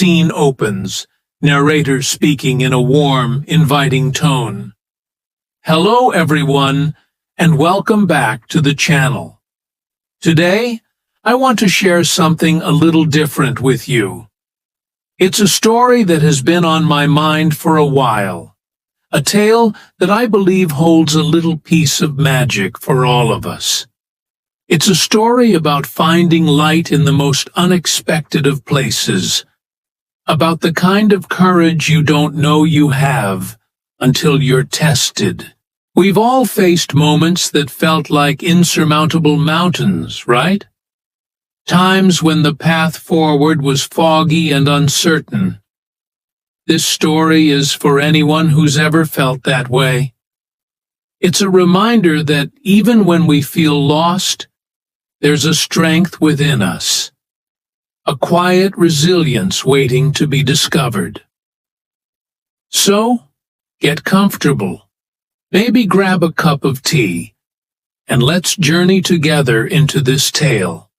scene opens, narrator speaking in a warm, inviting tone. Hello everyone, and welcome back to the channel. Today, I want to share something a little different with you. It's a story that has been on my mind for a while. A tale that I believe holds a little piece of magic for all of us. It's a story about finding light in the most unexpected of places. About the kind of courage you don't know you have until you're tested. We've all faced moments that felt like insurmountable mountains, right? Times when the path forward was foggy and uncertain. This story is for anyone who's ever felt that way. It's a reminder that even when we feel lost, there's a strength within us. A quiet resilience waiting to be discovered. So, get comfortable. Maybe grab a cup of tea, and let's journey together into this tale.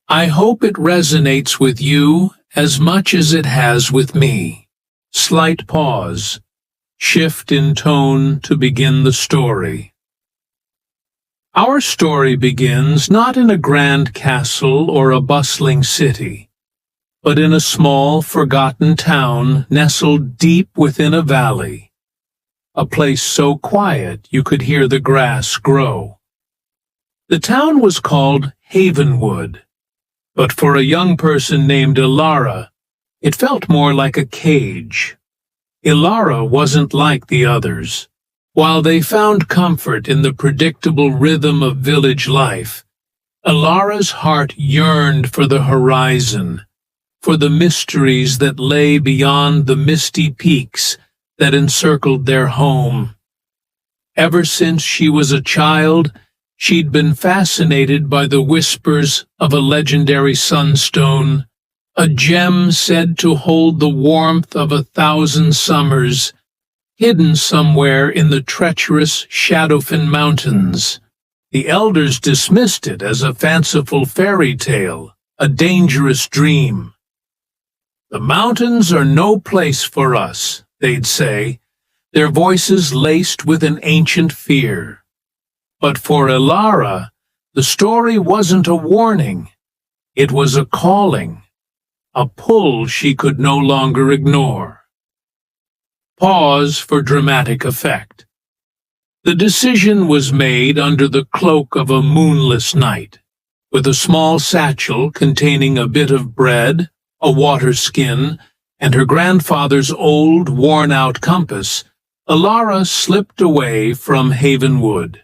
I hope it resonates with you as much as it has with me. Slight pause. Shift in tone to begin the story. Our story begins not in a grand castle or a bustling city, but in a small, forgotten town nestled deep within a valley. A place so quiet you could hear the grass grow. The town was called Havenwood, but for a young person named Ilara, it felt more like a cage. Ilara wasn't like the others. While they found comfort in the predictable rhythm of village life, Ilara's heart yearned for the horizon, for the mysteries that lay beyond the misty peaks that encircled their home. Ever since she was a child, she'd been fascinated by the whispers of a legendary sunstone, a gem said to hold the warmth of 1,000 summers, hidden somewhere in the treacherous Shadowfen Mountains. The elders dismissed it as a fanciful fairy tale, a dangerous dream. The mountains are no place for us, they'd say, their voices laced with an ancient fear. But for Ilara, the story wasn't a warning. It was a calling, a pull she could no longer ignore. Pause for dramatic effect. The decision was made under the cloak of a moonless night, with a small satchel containing a bit of bread, a water skin, and her grandfather's old, worn-out compass. Ilara slipped away from Havenwood.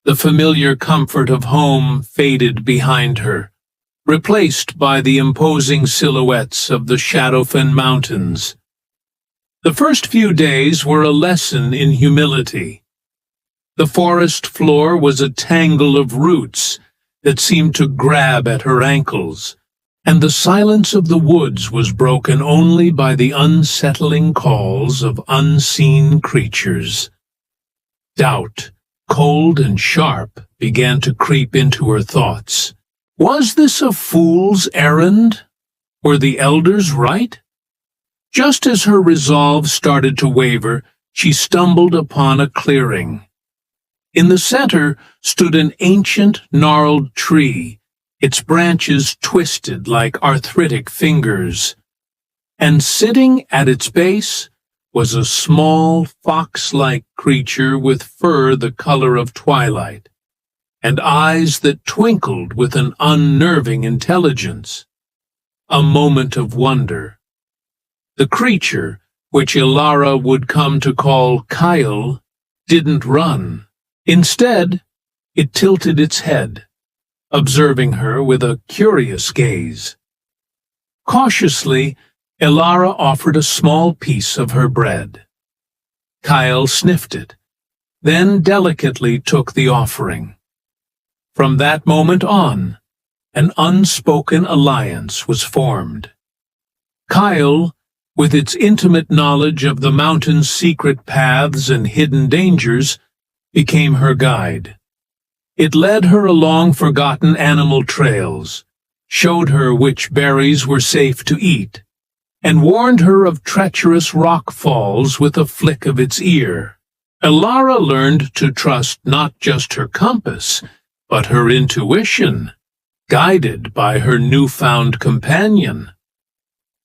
The familiar comfort of home faded behind her, replaced by the imposing silhouettes of the Shadowfen Mountains. The first few days were a lesson in humility. The forest floor was a tangle of roots that seemed to grab at her ankles, and the silence of the woods was broken only by the unsettling calls of unseen creatures. Doubt, cold and sharp, began to creep into her thoughts. Was this a fool's errand? Were the elders right? Just as her resolve started to waver, she stumbled upon a clearing. In the center stood an ancient, gnarled tree, its branches twisted like arthritic fingers. And sitting at its base was a small, fox-like creature with fur the color of twilight, and eyes that twinkled with an unnerving intelligence. A moment of wonder. The creature, which Ilara would come to call Kyle, didn't run. Instead, it tilted its head, observing her with a curious gaze. Cautiously, Ilara offered a small piece of her bread. Kyle sniffed it, then delicately took the offering. From that moment on, an unspoken alliance was formed. Kyle, with its intimate knowledge of the mountain's secret paths and hidden dangers, became her guide. It led her along forgotten animal trails, showed her which berries were safe to eat, and warned her of treacherous rock falls with a flick of its ear. Elara learned to trust not just her compass, but her intuition, guided by her newfound companion.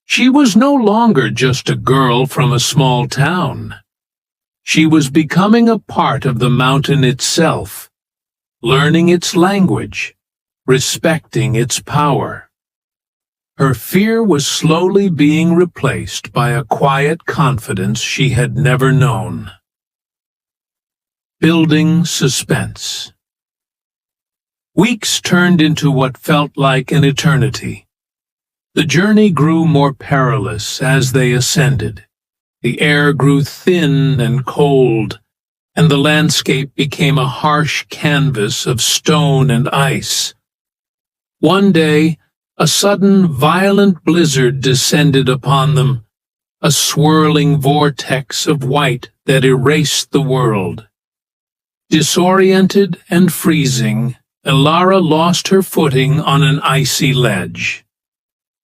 She was no longer just a girl from a small town. She was becoming a part of the mountain itself, learning its language, respecting its power. Her fear was slowly being replaced by a quiet confidence she had never known. Building suspense. Weeks turned into what felt like an eternity. The journey grew more perilous as they ascended. The air grew thin and cold, and the landscape became a harsh canvas of stone and ice. One day, a sudden violent blizzard descended upon them, a swirling vortex of white that erased the world. Disoriented and freezing, Elara lost her footing on an icy ledge.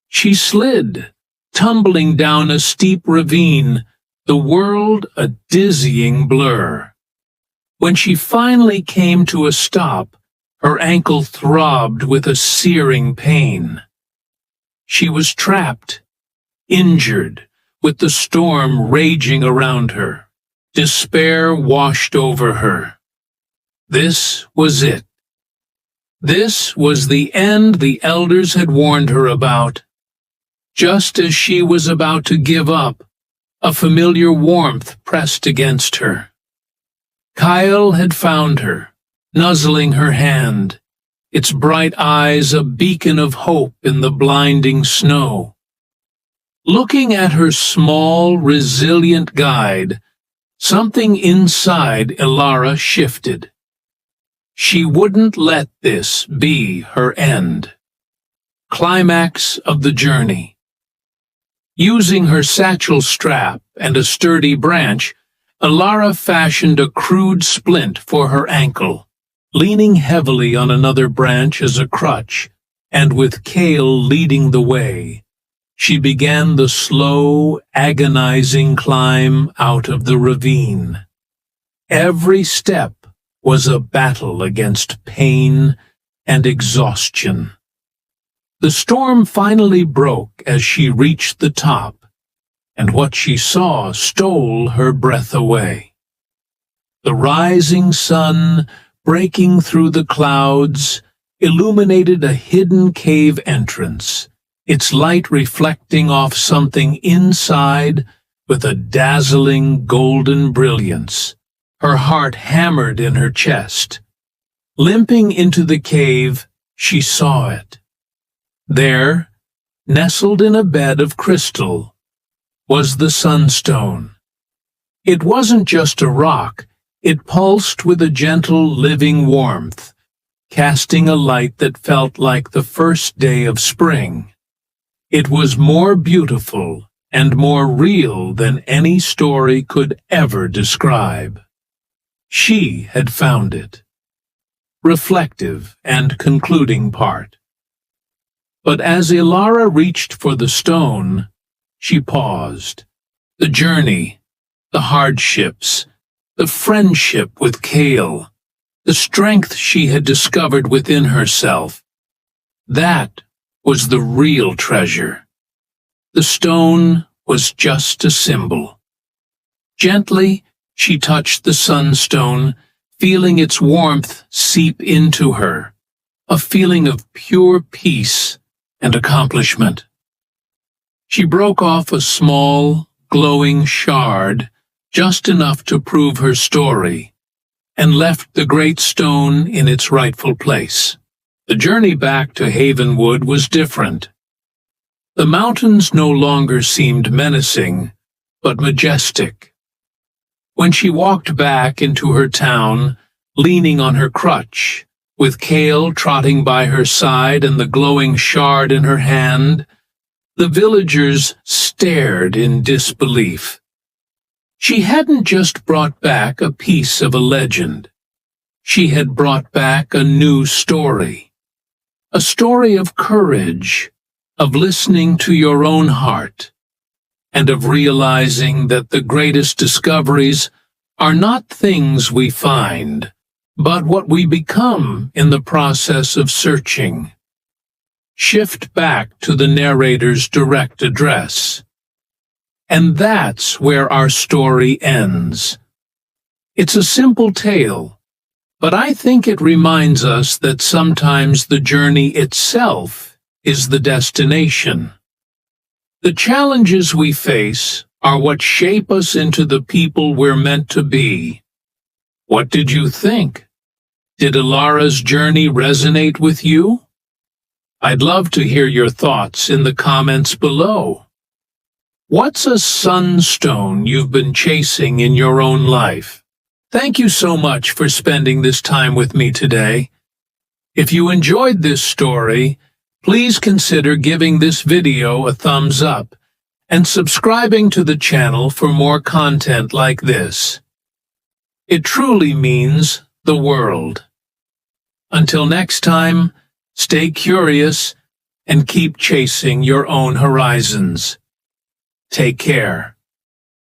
She slid, tumbling down a steep ravine, the world a dizzying blur. When she finally came to a stop, her ankle throbbed with a searing pain. She was trapped, injured, with the storm raging around her. Despair washed over her. This was it. This was the end the elders had warned her about. Just as she was about to give up, a familiar warmth pressed against her. Kyle had found her, nuzzling her hand, its bright eyes a beacon of hope in the blinding snow. Looking at her small, resilient guide, something inside Elara shifted. She wouldn't let this be her end. Climax of the journey. Using her satchel strap and a sturdy branch, Elara fashioned a crude splint for her ankle, leaning heavily on another branch as a crutch, and with Kale leading the way, she began the slow, agonizing climb out of the ravine. Every step was a battle against pain and exhaustion. The storm finally broke as she reached the top, and what she saw stole her breath away. The rising sun, breaking through the clouds, illuminated a hidden cave entrance, its light reflecting off something inside with a dazzling golden brilliance. Her heart hammered in her chest. Limping into the cave, she saw it. There, nestled in a bed of crystal, was the sunstone. It wasn't just a rock, it pulsed with a gentle, living warmth, casting a light that felt like the first day of spring. It was more beautiful and more real than any story could ever describe. She had found it. Reflective and concluding part. But as Elara reached for the stone, she paused. The journey, the hardships, the friendship with Kale, the strength she had discovered within herself. That was the real treasure. The stone was just a symbol. Gently, she touched the sunstone, feeling its warmth seep into her, a feeling of pure peace and accomplishment. She broke off a small, glowing shard, just enough to prove her story, and left the great stone in its rightful place. The journey back to Havenwood was different. The mountains no longer seemed menacing, but majestic. When she walked back into her town, leaning on her crutch, with Kale trotting by her side and the glowing shard in her hand, the villagers stared in disbelief. She hadn't just brought back a piece of a legend. She had brought back a new story. A story of courage, of listening to your own heart, and of realizing that the greatest discoveries are not things we find, but what we become in the process of searching. Shift back to the narrator's direct address. And that's where our story ends. It's a simple tale, but I think it reminds us that sometimes the journey itself is the destination. The challenges we face are what shape us into the people we're meant to be. What did you think? Did Ilara's journey resonate with you? I'd love to hear your thoughts in the comments below. What's a sunstone you've been chasing in your own life? Thank you so much for spending this time with me today. If you enjoyed this story, please consider giving this video a thumbs up and subscribing to the channel for more content like this. It truly means the world. Until next time, stay curious and keep chasing your own horizons. Take care.